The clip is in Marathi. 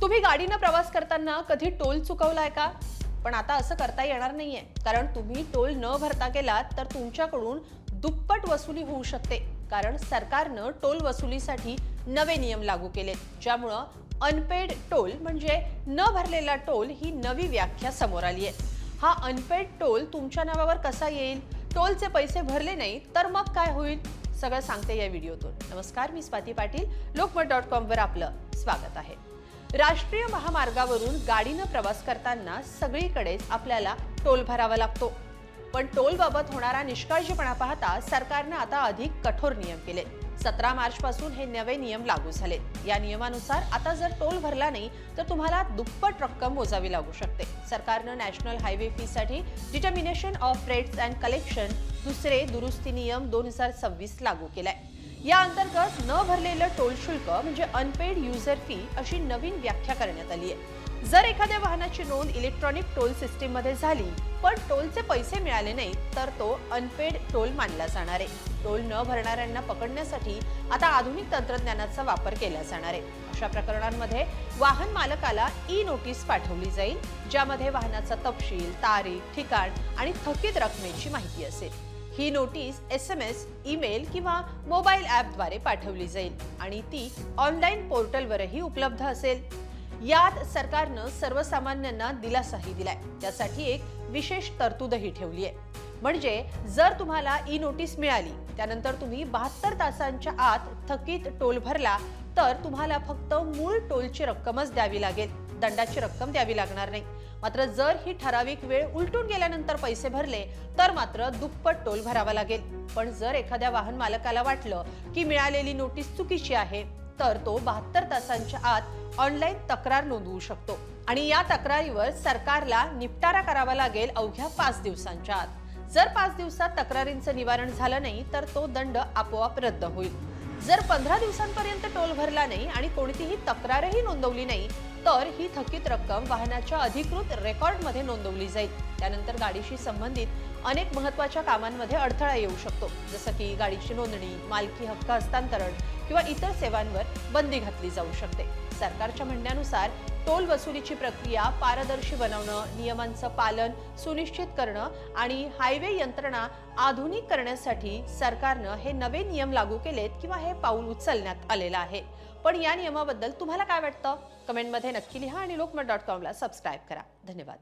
तुम्ही गाडीने प्रवास करताना कधी टोल चुकवलाय का? पण आता असं करता येणार नाहीये, कारण तुम्ही टोल न भरता गेलात तर तुमच्याकडून दुप्पट वसुली होऊ शकते. कारण सरकारनं टोल वसुलीसाठी नवे नियम लागू केलेत, ज्यामुळं अनपेड टोल म्हणजे न भरलेला टोल ही नवी व्याख्या समोर आली आहे. हा अनपेड टोल तुमच्या नावावर कसा येईल? टोलचे पैसे भरले नाही तर मग काय होईल? सगळं सांगते या व्हिडिओतून. नमस्कार, मी स्वाती पाटील. लोकमत.com वर आपलं स्वागत आहे. राष्ट्रीय महामार्गावरून गाडीनं प्रवास करताना सगळीकडेच आपल्याला टोल भरावा लागतो. पण टोल बाबत होणारा निष्काळजीपणा पाहता सरकारने आता अधिक कठोर नियम केले. 17 मार्च पासून हे नवे नियम लागू झाले. या नियमानुसार आता जर टोल भरला नाही तर तुम्हाला दुप्पट रक्कम मोजावी लागू शकते. सरकारनं नॅशनल हायवे फी साठी determination of rates and collection दुसरे दुरुस्ती नियम 2026 लागू केलाय. या अंतर्गत न भरलेलं टोल शुल्क म्हणजे अनपेड युजर फी अशी नवीन व्याख्या करण्यात आली आहे. जर एखाद्या वाहनाची नोंद इलेक्ट्रॉनिक टोल सिस्टीम मध्ये झाली पण टोलचे पैसे मिळाले नाही तर तो अनपेड टोल मानला जाणार आहे. टोल न भरणाऱ्यांना पकडण्यासाठी आता आधुनिक तंत्रज्ञानाचा वापर केला जाणार आहे. अशा प्रकरणांमध्ये वाहन मालकाला ई नोटीस पाठवली जाईल, ज्यामध्ये वाहनाचा तपशील, तारीख, ठिकाण आणि थकीत रकमेची माहिती असेल. ही नोटीस SMS, ईमेल किंवा मोबाईल ॲपद्वारे पाठवली जाईल आणि ती ऑनलाईन पोर्टलवरही उपलब्ध असेल. यात सरकारनं सर्वसामान्यांना दिलासाही दिलाय. त्यासाठी एक विशेष तरतूदही ठेवली आहे. म्हणजे जर तुम्हाला ई नोटीस मिळाली, त्यानंतर तुम्ही 72 तासांच्या आत थकीत टोल भरला तर तुम्हाला फक्त मूळ टोलची रक्कमच द्यावी लागेल, दंडाची रक्कम द्यावी लागणार नाही. मात्र जर ही ठराविक वेळ उलटून गेल्यानंतर पैसे भरले तर मात्र दुप्पट टोल भरावा लागेल. पण जर एखाद्या वाहन मालकाला वाटलं की मिळालेली नोटीस चुकीची आहे तर तो 72 तासांच्या आत ऑनलाईन तक्रार नोंदवू शकतो आणि या तक्रारीवर सरकारला निपटारा करावा लागेल अवघ्या 5 दिवसांच्या आत. जर 5 दिवसात तक्रारींचं निवारण झालं नाही तर तो दंड आपोआप रद्द होईल. जर 15 दिवसांपर्यंत टोल भरला नाही आणि कोणतीही तक्रारही नोंदवली नाही तर ही थकीत रक्कम वाहनाच्या अधिकृत रेकॉर्डमध्ये नोंदवली जाईल. त्यानंतर गाडीशी संबंधित अनेक महत्त्वाच्या कामांमध्ये अडथळा येऊ शकतो, जसं की गाडीची नोंदणी, मालकी हक्क हस्तांतरण किंवा इतर सेवांवर बंदी घातली जाऊ शकते. सरकारच्या म्हणण्यानुसार टोल वसुलीची प्रक्रिया पारदर्शी बनवणं, नियमांचं पालन सुनिश्चित करणं आणि हायवे यंत्रणा आधुनिक करण्यासाठी सरकारनं हे नवे नियम लागू केलेत किंवा हे पाऊल उचलण्यात आलेलं आहे. पण या नियमाबद्दल तुम्हाला काय वाटतं? कमेंटमध्ये नक्की लिहा आणि लोकमत.com ला सबस्क्राईब करा. धन्यवाद.